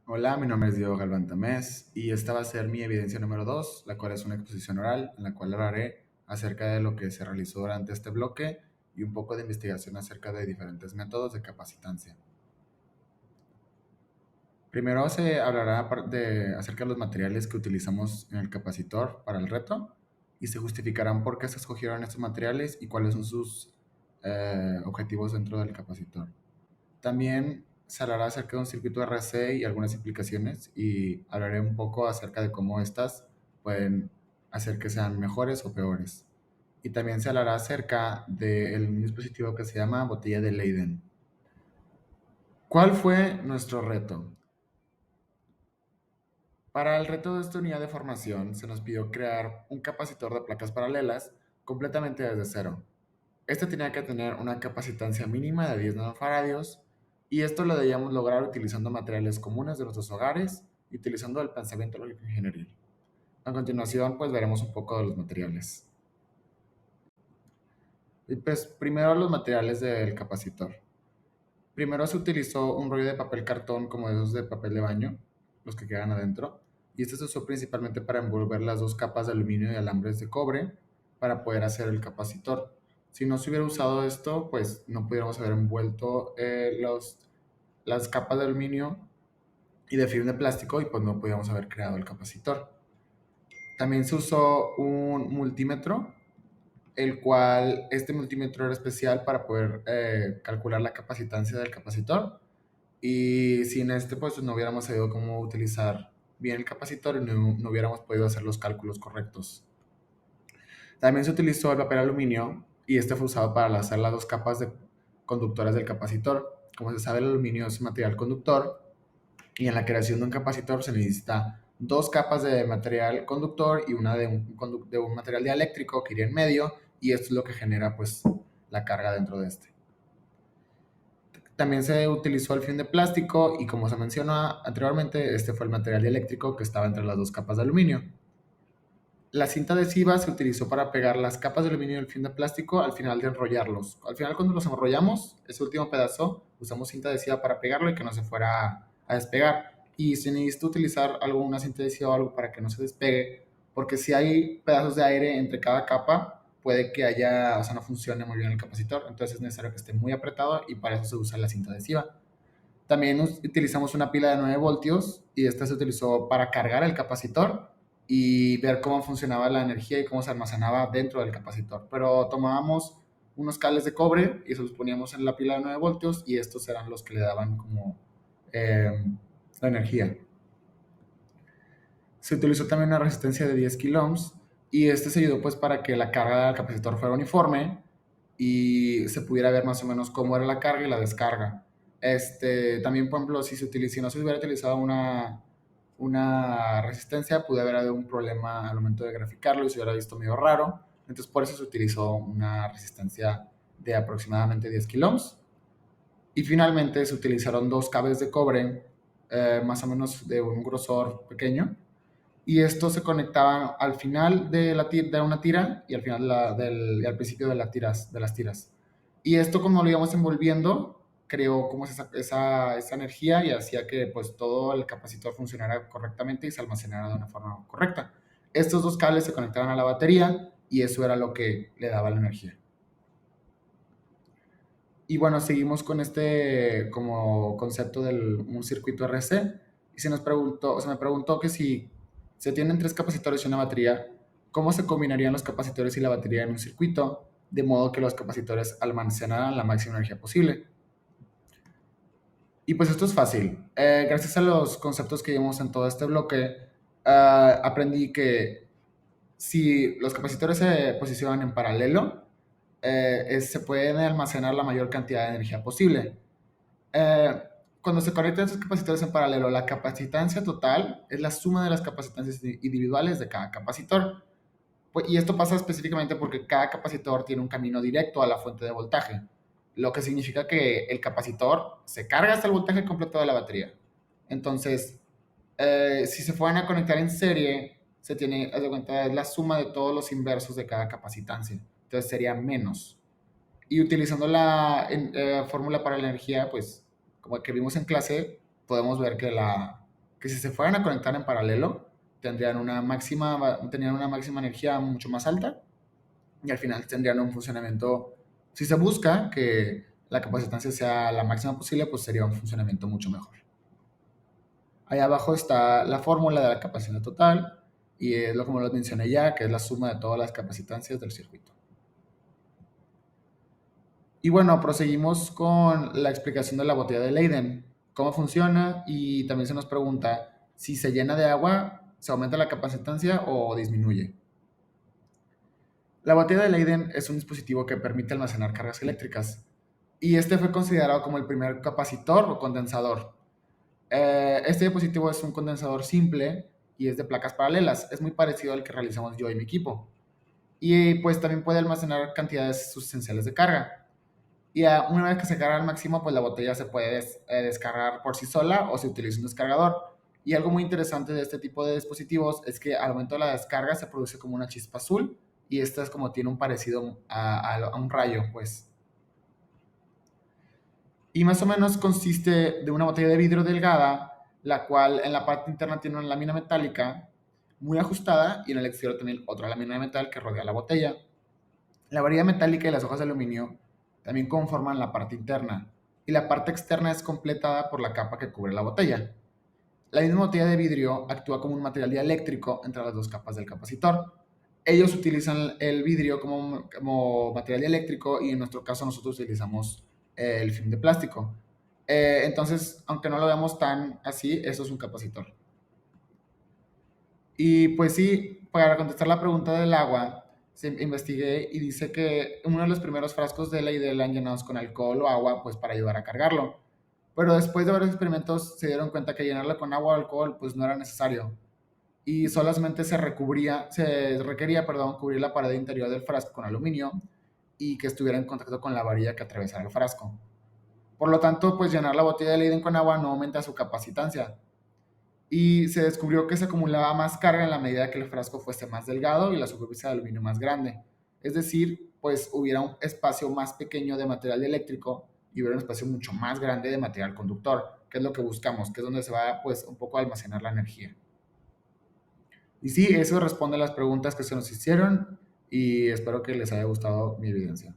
Hola, mi nombre es Diego Galván Tamés y esta va a ser mi evidencia número 2, la cual es una exposición oral en la cual hablaré acerca de lo que se realizó durante este bloque y un poco de investigación acerca de diferentes métodos de capacitancia. Primero se hablará acerca de los materiales que utilizamos en el capacitor para el reto y se justificarán por qué se escogieron estos materiales y cuáles son sus objetivos dentro del capacitor. También se hablará acerca de un circuito RC y algunas implicaciones y hablaré un poco acerca de cómo estas pueden hacer que sean mejores o peores. Y también se hablará acerca del dispositivo que se llama botella de Leyden. ¿Cuál fue nuestro reto? Para el reto de esta unidad de formación se nos pidió crear un capacitor de placas paralelas completamente desde cero. Este tenía que tener una capacitancia mínima de 10 nanofaradios y esto lo debíamos lograr utilizando materiales comunes de nuestros hogares y utilizando el pensamiento lógico ingenieril. A continuación, pues veremos un poco de los materiales. Y pues primero los materiales del capacitor. Primero se utilizó un rollo de papel cartón como esos de papel de baño, los que quedan adentro, y este se usó principalmente para envolver las dos capas de aluminio y alambres de cobre para poder hacer el capacitor. Si no se hubiera usado esto, pues no pudiéramos haber envuelto las capas de aluminio y de film de plástico y pues no podíamos haber creado el capacitor. También se usó un multímetro, el cual este multímetro era especial para poder calcular la capacitancia del capacitor y sin este, pues no hubiéramos sabido cómo utilizar bien el capacitor y no hubiéramos podido hacer los cálculos correctos. También se utilizó el papel aluminio y este fue usado para hacer las dos capas de conductores del capacitor. Como se sabe, el aluminio es un material conductor y en la creación de un capacitor se necesita dos capas de material conductor y una de un material dieléctrico que iría en medio y esto es lo que genera pues la carga dentro de este. También se utilizó el film de plástico y como se mencionó anteriormente, este fue el material eléctrico que estaba entre las dos capas de aluminio. La cinta adhesiva se utilizó para pegar las capas de aluminio y el film de plástico al final de enrollarlos. Al final cuando los enrollamos, ese último pedazo, usamos cinta adhesiva para pegarlo y que no se fuera a despegar. Y se necesita utilizar una cinta adhesiva o algo para que no se despegue, porque si hay pedazos de aire entre cada capa, puede que haya, o sea, no funcione muy bien el capacitor. Entonces es necesario que esté muy apretado y para eso se usa la cinta adhesiva. También utilizamos una pila de 9 voltios y esta se utilizó para cargar el capacitor y ver cómo funcionaba la energía y cómo se almacenaba dentro del capacitor. Pero tomábamos unos cables de cobre y se los poníamos en la pila de 9 voltios y estos eran los que le daban como eh, la energía. Se utilizó también una resistencia de 10 kiloohms y este se ayudó pues para que la carga del capacitor fuera uniforme y se pudiera ver más o menos cómo era la carga y la descarga. También, por ejemplo, si no se hubiera utilizado una resistencia, pudo haber habido un problema al momento de graficarlo y se hubiera visto medio raro. Entonces, por eso se utilizó una resistencia de aproximadamente 10 kiloohms. Y finalmente se utilizaron dos cables de cobre, más o menos de un grosor pequeño, y estos se conectaban al final de una tira y al final y al principio de las tiras. Y esto como lo íbamos envolviendo, creó como esa energía y hacía que pues todo el capacitor funcionara correctamente y se almacenara de una forma correcta. Estos dos cables se conectaban a la batería y eso era lo que le daba la energía. Y bueno, seguimos con este como concepto de un circuito RC y se me preguntó que si se tienen tres capacitores y una batería, ¿cómo se combinarían los capacitores y la batería en un circuito de modo que los capacitores almacenaran la máxima energía posible? Y pues esto es fácil. Gracias a los conceptos que vimos en todo este bloque, aprendí que si los capacitores se posicionan en paralelo, se puede almacenar la mayor cantidad de energía posible. Eh, Cuando se conectan esos capacitores en paralelo, la capacitancia total es la suma de las capacitancias individuales de cada capacitor. Y esto pasa específicamente porque cada capacitor tiene un camino directo a la fuente de voltaje, lo que significa que el capacitor se carga hasta el voltaje completo de la batería. Entonces, si se fueran a conectar en serie, se tiene, haz de cuenta, es la suma de todos los inversos de cada capacitancia. Entonces sería menos. Y utilizando la fórmula para la energía, pues como que vimos en clase, podemos ver que que si se fueran a conectar en paralelo, tendrían una máxima energía mucho más alta y al final tendrían un funcionamiento, si se busca que la capacitancia sea la máxima posible, pues sería un funcionamiento mucho mejor. Ahí abajo está la fórmula de la capacidad total y es lo como lo mencioné ya, que es la suma de todas las capacitancias del circuito. Y bueno, proseguimos con la explicación de la botella de Leyden, cómo funciona y también se nos pregunta si se llena de agua, se aumenta la capacitancia o disminuye. La botella de Leyden es un dispositivo que permite almacenar cargas eléctricas y este fue considerado como el primer capacitor o condensador. Este dispositivo es un condensador simple y es de placas paralelas, es muy parecido al que realizamos yo y mi equipo. Y pues también puede almacenar cantidades sustanciales de carga. Y una vez que se carga al máximo, pues la botella se puede descargar por sí sola o se utiliza un descargador. Y algo muy interesante de este tipo de dispositivos es que al momento de la descarga se produce como una chispa azul y esta es como tiene un parecido a un rayo, pues. Y más o menos consiste de una botella de vidrio delgada, la cual en la parte interna tiene una lámina metálica muy ajustada y en el exterior tiene otra lámina de metal que rodea la botella. La varilla metálica y las hojas de aluminio también conforman la parte interna y la parte externa es completada por la capa que cubre la botella. La misma botella de vidrio actúa como un material dieléctrico entre las dos capas del capacitor. Ellos utilizan el vidrio como material dieléctrico y en nuestro caso nosotros utilizamos el film de plástico. Entonces, aunque no lo veamos tan así, eso es un capacitor. Y pues sí, para contestar la pregunta del agua, investigué y dice que uno de los primeros frascos de la idea eran llenados con alcohol o agua, pues para ayudar a cargarlo. Pero después de varios experimentos se dieron cuenta que llenarlo con agua o alcohol pues no era necesario. Y solamente se requería, perdón, cubrir la pared interior del frasco con aluminio y que estuviera en contacto con la varilla que atravesara el frasco. Por lo tanto, pues llenar la botella de Leiden con agua no aumenta su capacitancia, y se descubrió que se acumulaba más carga en la medida que el frasco fuese más delgado y la superficie de aluminio más grande. Es decir, pues hubiera un espacio más pequeño de material eléctrico y hubiera un espacio mucho más grande de material conductor, que es lo que buscamos, que es donde se va pues un poco a almacenar la energía. Y sí, eso responde a las preguntas que se nos hicieron y espero que les haya gustado mi evidencia.